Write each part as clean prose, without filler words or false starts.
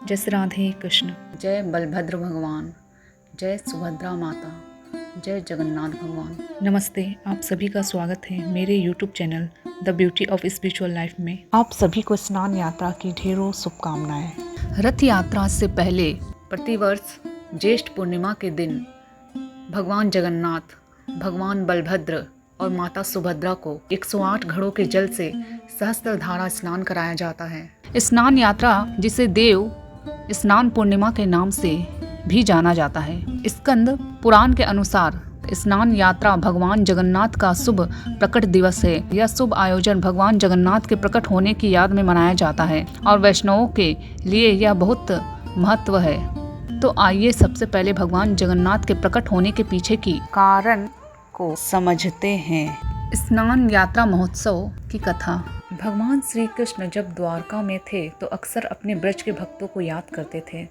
जय श्री राधे कृष्ण। जय बलभद्र भगवान, जय सुभद्रा माता, जय जगन्नाथ भगवान। नमस्ते, आप सभी का स्वागत है मेरे YouTube channel the beauty of spiritual life में। आप सभी को स्नान यात्रा की ढेरों शुभकामनाएं। रथ यात्रा से पहले प्रतिवर्ष ज्येष्ठ पूर्णिमा के दिन भगवान जगन्नाथ, भगवान बलभद्र और माता सुभद्रा को 108 घड़ों के जल से सहस्त्रधारा स्नान कराया जाता है। स्नान यात्रा, जिसे देव स्नान पूर्णिमा के नाम से भी जाना जाता है। स्कंद पुराण के अनुसार स्नान यात्रा भगवान जगन्नाथ का शुभ प्रकट दिवस है। यह शुभ आयोजन भगवान जगन्नाथ के प्रकट होने की याद में मनाया जाता है और वैष्णवों के लिए यह बहुत महत्व है। तो आइए सबसे पहले भगवान जगन्नाथ के प्रकट होने के पीछे की कारण को समझते हैं। स्नान यात्रा महोत्सव की कथा। भगवान श्री कृष्ण जब द्वारका में थे तो अक्सर अपने ब्रज के भक्तों को याद करते थे।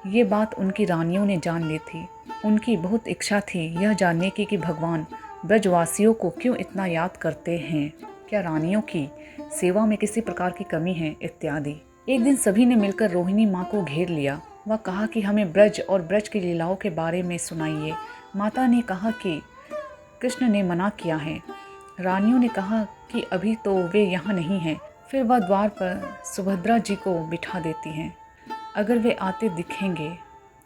ये बात उनकी रानियों ने जान ली थी। उनकी बहुत इच्छा थी यह जानने की कि भगवान ब्रजवासियों को क्यों इतना याद करते हैं, क्या रानियों की सेवा में किसी प्रकार की कमी है इत्यादि। एक दिन सभी ने मिलकर रोहिणी माँ को घेर लिया। वह कहा कि हमें ब्रज और ब्रज की लीलाओं के बारे में सुनाइए। माता ने कहा कि कृष्ण ने मना किया है। रानियों ने कहा कि अभी तो वे यहाँ नहीं हैं। फिर वह द्वार पर सुभद्रा जी को बिठा देती हैं। अगर वे आते दिखेंगे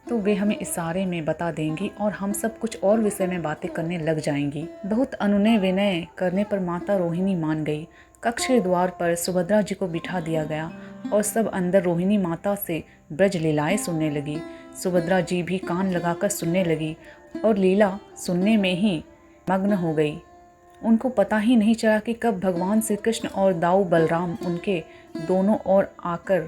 तो वे हमें इशारे में बता देंगी और हम सब कुछ और विषय में बातें करने लग जाएंगी। बहुत अनुनय विनय करने पर माता रोहिणी मान गई। कक्ष के द्वार पर सुभद्रा जी को बिठा दिया गया और सब अंदर रोहिणी माता से ब्रज लीलाएं सुनने लगी। सुभद्रा जी भी कान लगाकर सुनने लगी और लीला सुनने में ही मग्न हो गई। उनको पता ही नहीं चला कि कब भगवान श्री कृष्ण और दाऊ बलराम उनके दोनों ओर आकर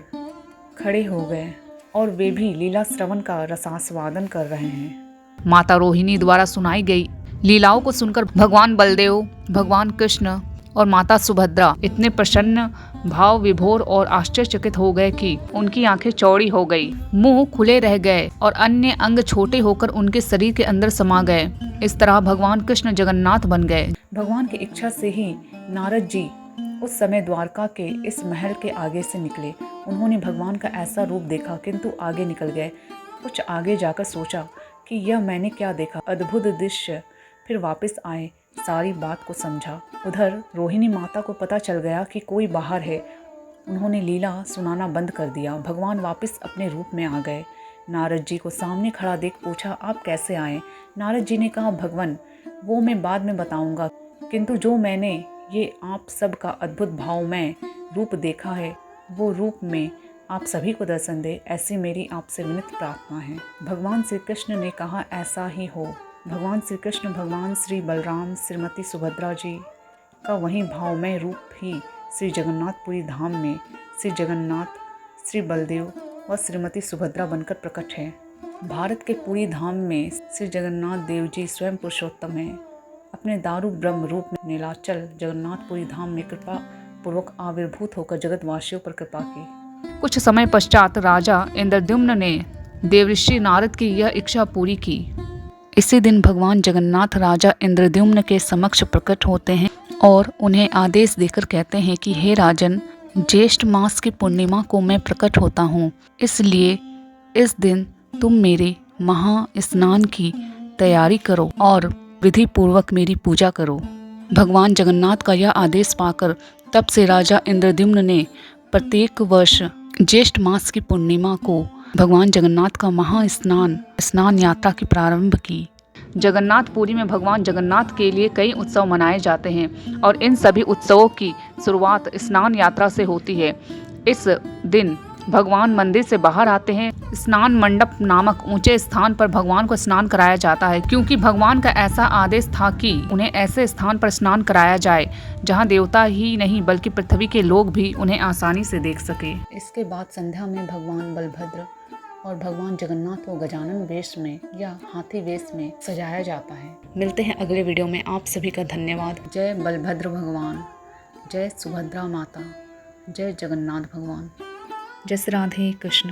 खड़े हो गए और वे भी लीला श्रवण का रसास्वादन कर रहे हैं। माता रोहिणी द्वारा सुनाई गई लीलाओं को सुनकर भगवान बलदेव, भगवान कृष्ण और माता सुभद्रा इतने प्रसन्न, भाव विभोर और आश्चर्यचकित हो गए कि उनकी आंखें चौड़ी हो गई, मुंह खुले रह गए और अन्य अंग छोटे होकर उनके शरीर के अंदर समा गए। इस तरह भगवान कृष्ण जगन्नाथ बन गए। भगवान की इच्छा से ही नारद जी उस समय द्वारका के इस महल के आगे से निकले। उन्होंने भगवान का ऐसा रूप देखा किंतु आगे निकल गए। कुछ आगे जाकर सोचा कि यह मैंने क्या देखा, अद्भुत दृश्य। फिर वापस आए, सारी बात को समझा। उधर रोहिणी माता को पता चल गया कि कोई बाहर है। उन्होंने लीला सुनाना बंद कर दिया। भगवान वापस अपने रूप में आ गए। नारद जी को सामने खड़ा देख पूछा, आप कैसे आए? नारद जी ने कहा, भगवान वो मैं बाद में बताऊंगा, किंतु जो मैंने ये आप सब का अद्भुत भावमय रूप देखा है वो रूप में आप सभी को दर्शन दे, ऐसी मेरी आपसे विनीत प्रार्थना है। भगवान श्री कृष्ण ने कहा, ऐसा ही हो। भगवान श्री कृष्ण, भगवान श्री बलराम, श्रीमती सुभद्रा जी का वही भावमय रूप ही श्री जगन्नाथपुरी धाम में श्री जगन्नाथ, श्री बलदेव व श्रीमती सुभद्रा बनकर प्रकट है। भारत के पूरी धाम में श्री जगन्नाथ देव जी स्वयं पुरुषोत्तम हैं। अपने दारू ब्रह्म रूप में नीलाचल जगन्नाथपुरी धाम में कृपा पूर्वक आविर्भूत होकर जगतवासियों पर कृपा की। कुछ समय पश्चात राजा इंद्रद्युम्न ने देवऋषि नारद की यह इच्छा पूरी की। इसी दिन भगवान जगन्नाथ राजा इंद्रद्युम्न के समक्ष प्रकट होते हैं और उन्हें आदेश देकर कहते हैं कि हे राजन, ज्येष्ठ मास की पूर्णिमा को मैं प्रकट होता हूँ, इसलिए इस दिन तुम मेरे महा स्नान की तैयारी करो और विधि पूर्वक मेरी पूजा करो। भगवान जगन्नाथ का यह आदेश पाकर तब से राजा इंद्रद्युम्न ने प्रत्येक वर्ष ज्येष्ठ मास की पूर्णिमा को भगवान जगन्नाथ का महा स्नान यात्रा की प्रारंभ की। जगन्नाथपुरी में भगवान जगन्नाथ के लिए कई उत्सव मनाए जाते हैं और इन सभी उत्सवों की शुरुआत स्नान यात्रा से होती है। इस दिन भगवान मंदिर से बाहर आते हैं। स्नान मंडप नामक ऊंचे स्थान पर भगवान को स्नान कराया जाता है, क्योंकि भगवान का ऐसा आदेश था कि उन्हें ऐसे स्थान पर स्नान कराया जाए जहां देवता ही नहीं बल्कि पृथ्वी के लोग भी उन्हें आसानी से देख सके। इसके बाद संध्या में भगवान बलभद्र और भगवान जगन्नाथ को गजानन वेश में या हाथी वेश में सजाया जाता है। मिलते हैं अगले वीडियो में। आप सभी का धन्यवाद। जय बलभद्र भगवान, जय सुभद्रा माता, जय जगन्नाथ भगवान। जय श्री राधे कृष्ण।